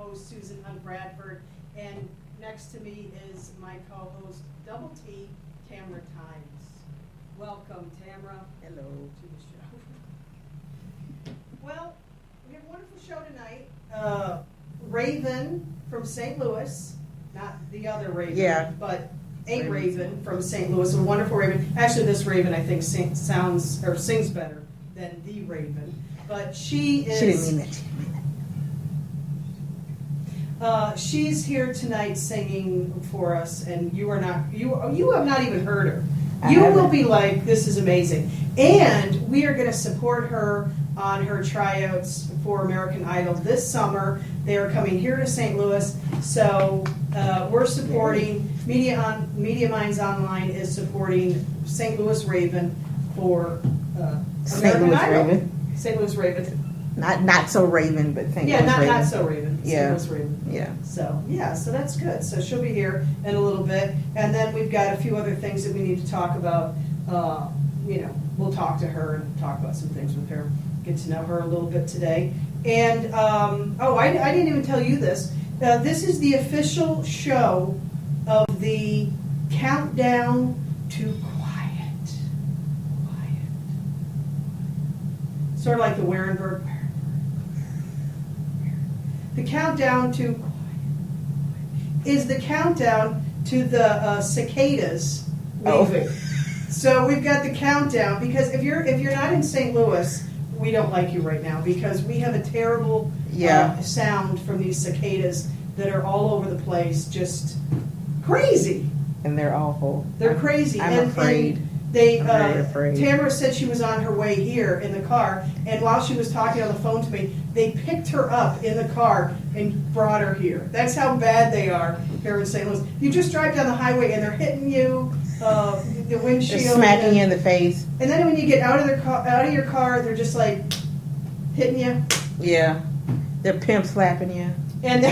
host, Susan Hunt-Bradford, and next to me is my co-host, Double T, Tamara Times. Welcome, Tamara. Hello. To the show. Well, we have a wonderful show tonight. Raven from St. Louis, not the other Raven, but a Raven from St. Louis, a wonderful Raven. Actually, this Raven, I think, sings better than the Raven. But she is. She didn't mean that. She's here tonight singing for us, and you have not even heard her. You will be like, this is amazing. And we are going to support her on her tryouts for American Idol this summer. They are coming here to St. Louis, so we're supporting Media Minds Online is supporting St. Louis Raven for American Idol. St. Louis Raven. Not so Raven, but St. Louis Raven. Not so Raven. Yeah. St. Louis Raven. Yeah. So that's good. So she'll be here in a little bit, and then we've got a few other things that we need to talk about. We'll talk to her and talk about some things with her. Get to know her a little bit today. And I didn't even tell you this. This is the official show of the countdown to quiet. Sort of like the Warenberg. The countdown to quiet is the countdown to the cicadas leaving. So we've got the countdown, because if you're not in St. Louis, we don't like you right now, because we have a terrible sound from these cicadas that are all over the place, just crazy. And they're awful. They're crazy. I'm afraid. I'm very afraid. Tamara said she was on her way here in the car, and while she was talking on the phone to me, they picked her up in the car and brought her here. That's how bad they are here in St. Louis. You just drive down the highway and they're hitting you, the windshield. They're smacking you in the face. And then when you get out of your car, they're just like hitting you. Yeah. They're pimp slapping you. And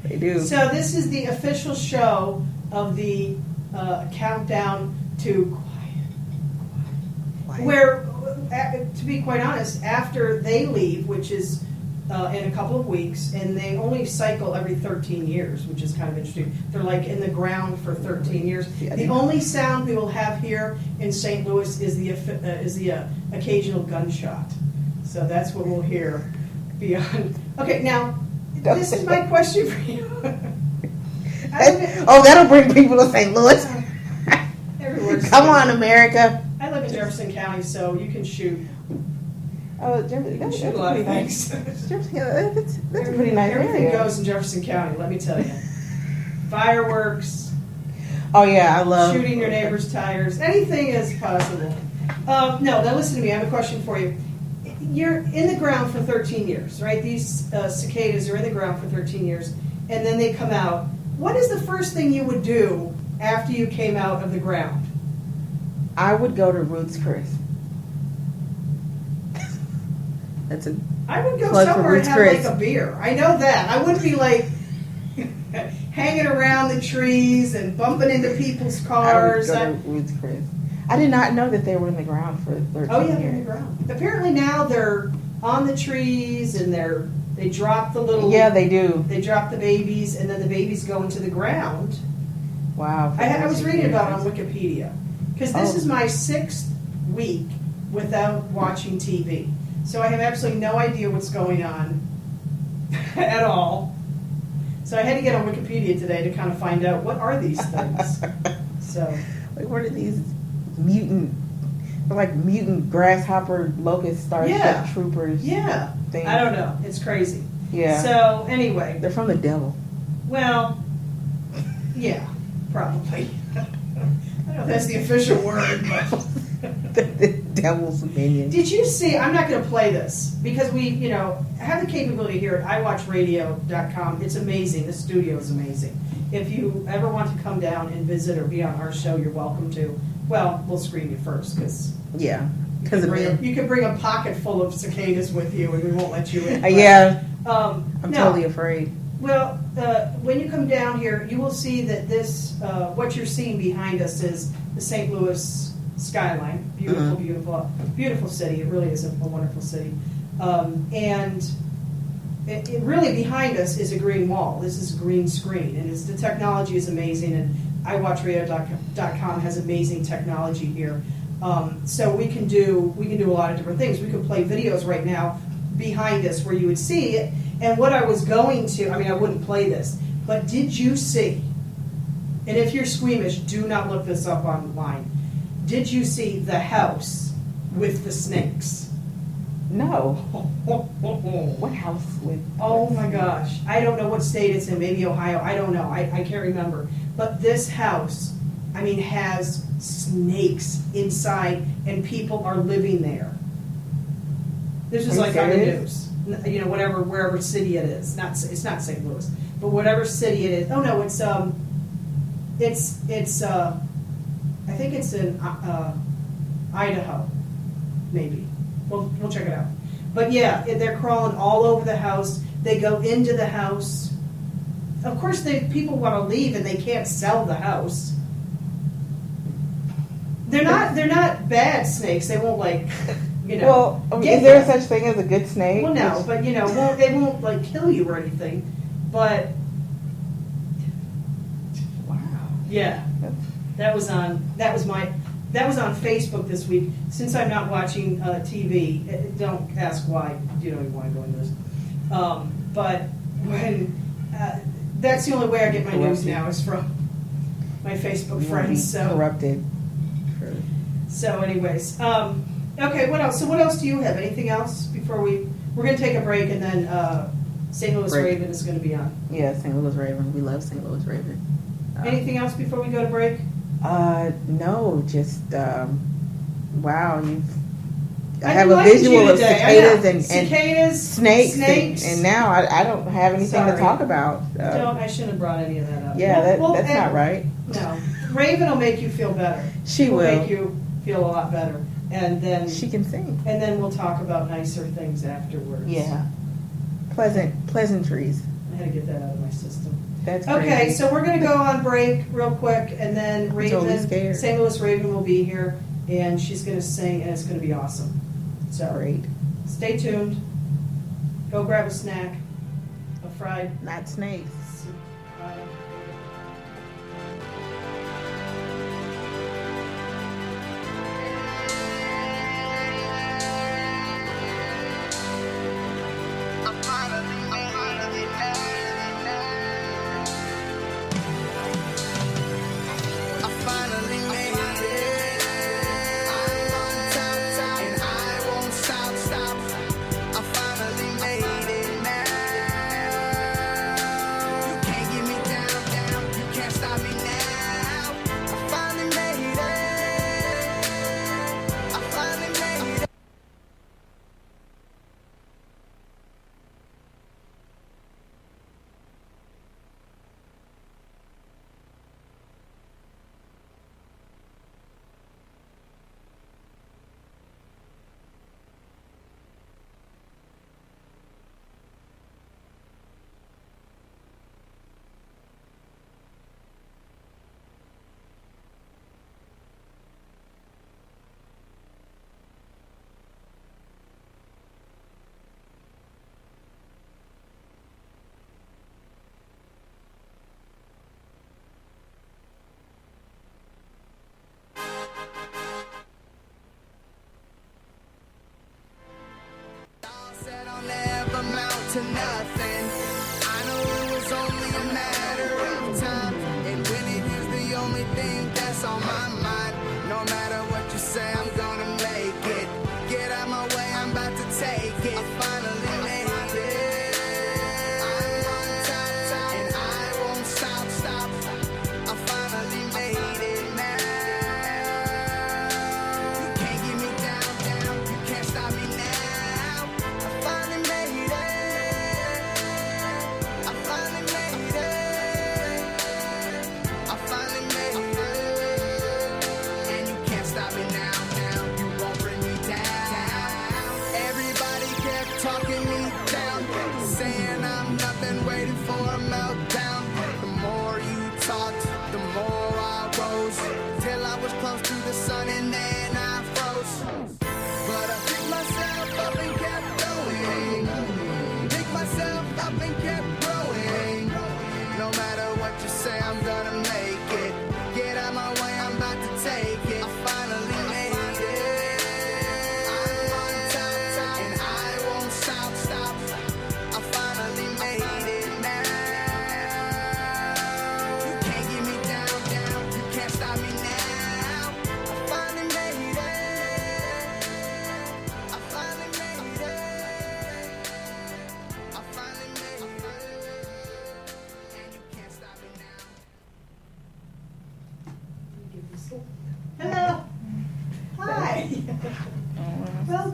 they do. So this is the official show of the countdown to quiet. Where, to be quite honest, after they leave, which is in a couple of weeks, and they only cycle every 13 years, which is kind of interesting. They're like in the ground for 13 years. The only sound we will have here in St. Louis is the occasional gunshot. So that's what we'll hear beyond. Okay, now, this is my question for you. That'll bring people to St. Louis. Come on, America. I live in Jefferson County, so you can shoot. Oh, Jefferson, that's a lot of things. That's a pretty nice Everything area. goes in Jefferson County, let me tell you. Fireworks. Oh yeah, I love shooting your neighbor's tires. Anything is possible. No, now listen to me. I have a question for you. You're in the ground for 13 years, right? These cicadas are in the ground for 13 years, and then they come out. What is the first thing you would do after you came out of the ground? I would go to Ruth's Chris. I would go somewhere and have like a beer. I know that. I wouldn't be like hanging around the trees and bumping into people's cars. I would go to Ruth's Chris. I did not know that they were in the ground for 13 years. Oh yeah, they're in the ground. Apparently now they're on the trees, and they drop the little. Yeah, they do. They drop the babies, and then the babies go into the ground. Wow. I was reading about it on Wikipedia, because this is my 6th week without watching TV. So I have absolutely no idea what's going on at all. So I had to get on Wikipedia today to kind of find out what are these things. So, like, what are these mutant grasshopper locust starship troopers? Yeah, things? I don't know. It's crazy. Yeah. So anyway, they're from the devil. Well, yeah, probably. I don't know if that's the official word, but. The devil's minion. Did you see, I'm not going to play this, because we, have the capability here at iwatchradio.com. It's amazing. The studio is amazing. If you ever want to come down and visit or be on our show, you're welcome to. Well, we'll screen you first, because you can bring a pocket full of cicadas with you, and we won't let you in. I'm totally afraid. Well, when you come down here, you will see that this, what you're seeing behind us is the St. Louis skyline. Beautiful, beautiful, beautiful city. It really is a wonderful city. And it really behind us is a green wall. This is a green screen, and the technology is amazing. And iWatchRadio.com has amazing technology here. So we can do a lot of different things. We can play videos right now behind us where you would see it. And what I was going to, I mean, I wouldn't play this, but did you see? And if you're squeamish, do not look this up online. Did you see the house with the snakes? No. What house with? Oh my gosh. I don't know what state it's in. Maybe Ohio. I don't know. I can't remember. But this house, I mean, has snakes inside and people are living there. This is Are you like on the serious? news. You know, wherever city it is. It's not St. Louis, but whatever city it is. Oh no, it's I think it's in Idaho, maybe. We'll check it out. But yeah, they're crawling all over the house. They go into the house. Of course, people want to leave and they can't sell the house. They're not bad snakes. They won't like, you know. Well, is there such thing as a good snake? Well, no, but you know, they won't like kill you or anything. But Wow. yeah, that was on Facebook this week. Since I'm not watching TV, don't ask why. You don't even want to go into this. But when that's the only way I get my news now is from my Facebook friends. So corrupted. So, anyways, okay. What else? So, what else do you have? Anything else before we're going to take a break and then St. Louis Raven is going to be on. Yeah, St. Louis Raven. We love St. Louis Raven. Anything else before we go to break? No, just wow. I I've have been a liking visual you of today. I know. cicadas and Cicadas, snakes. And now I don't have anything to Sorry. talk about. I shouldn't have brought any of that up. Yeah, Well, that's not right. No, Raven will make you feel better. She will. Make you feel a lot better, and then She can sing. and then we'll talk about nicer things afterwards. Yeah, pleasantries. I had to get that out of my system. That's Okay, crazy. so we're going to go on break real quick, and then totally Raven, scared. St. Louis Raven will be here, and she's going to sing, and it's going to be awesome. So Great. stay tuned. Go grab a snack, a fried. Not snakes. To nothing. I know it was only a matter of time, and winning is the only thing that's on my mind. No matter what you say, I'm gonna make it. Get out my way, I'm about to take it. I finally made it. I'm on top, and I won't stop. I finally made it now. You can't get me down. You can't stop me now. I finally made it. Talking me down, saying I'm nothing, waiting for a meltdown. The more you talked, the more I rose, till I was close to the sun and then I froze. But I picked myself up and kept going. Picked myself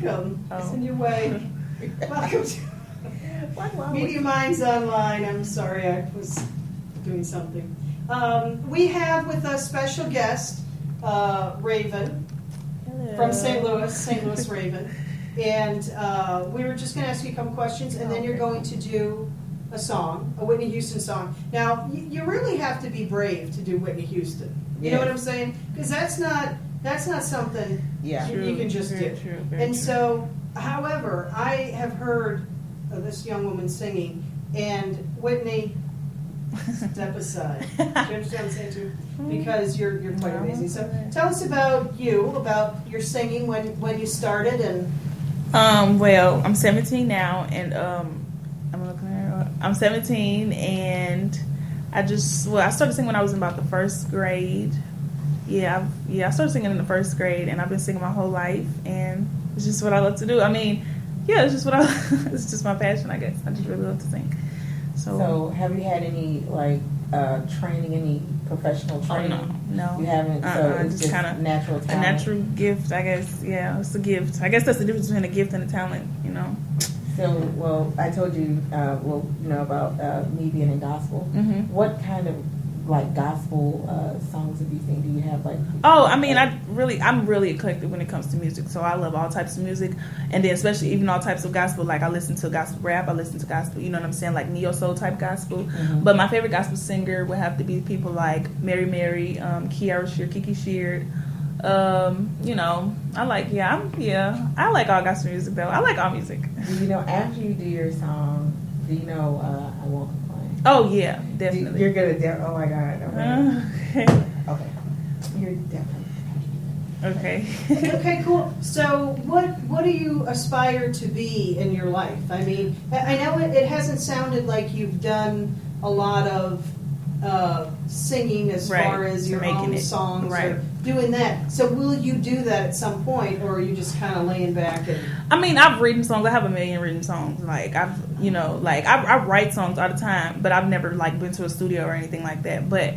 welcome. Oh. Send your way. Welcome to Media Minds Online. I'm sorry, I was doing something. We have with us special guest, Raven. Hello. From St. Louis Raven. And we were just going to ask you a couple questions, and then you're going to do a song, a Whitney Houston song. Now, you really have to be brave to do Whitney Houston. You know what I'm saying? Because that's not something you can just do. Very so, however, I have heard of this young woman singing, and Whitney, step aside. Do you understand what I'm saying too? Because you're quite amazing. So tell us about your singing, when you started, and well, I'm 17 now, and I'm 17, and I started singing when I was in about the first grade. I started singing in the first grade, and I've been singing my whole life, and it's just what I love to do. I mean, it's just it's just my passion, I guess. I just really love to sing. So have you had any training, any professional training? Oh, no. You haven't. So it's just kind of natural talent. A natural gift, I guess. Yeah, it's a gift. I guess that's the difference between a gift and a talent. So, well, I told you, about me being in gospel. Mm-hmm. What kind of gospel songs do you sing? Do you have I'm really eclectic when it comes to music. So I love all types of music, and then especially even all types of gospel. Like I listen to gospel rap, I listen to gospel. You know what I'm saying? Like neo soul type gospel. Mm-hmm. But my favorite gospel singer would have to be people like Mary, Kiara Shear, Kiki Sheard. I like all gospel music though. I like all music. Do you know after you do your song? Do you know I Won't Complain? Oh yeah, definitely. You're good at oh my God. Okay. Okay. You're definitely. Okay. okay, cool. So, what do you aspire to be in your life? I mean, I know it hasn't sounded like you've done a lot of singing as far as your own songs or doing that. So, will you do that at some point, or are you just kind of laying back and? I mean, I've written songs. I have a million written songs. I write songs all the time, but I've never been to a studio or anything like that. But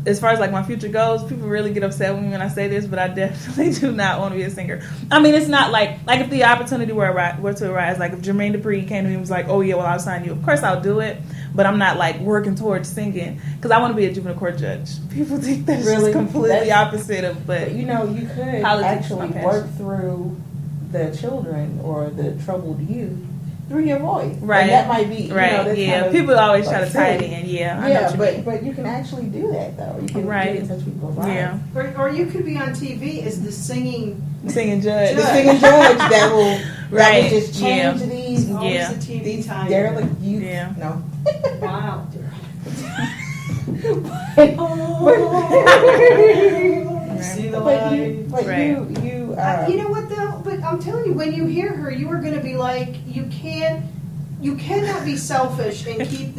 as far as my future goes, people really get upset with me when I say this, but I definitely do not want to be a singer. I mean, it's not like if the opportunity were to arise, like if Jermaine Dupri came to me and was like, "Oh yeah, well I'll sign you." Of course I'll do it, but I'm not working towards singing because I want to be a juvenile court judge. People think that's just completely opposite of, but you could actually work through the children or the troubled youth through your voice, right? And that might be People always try to tie it in, I know what you mean. But you can actually do that though. You can get in touch with people's lives. Or you could be on TV as the singing judge. The singing judge that will just change these the TV time. Derelict youth. Yeah. No. Wow. See the light. You know what though? But I'm telling you, when you hear her, you are going to be like, you cannot be selfish and keep the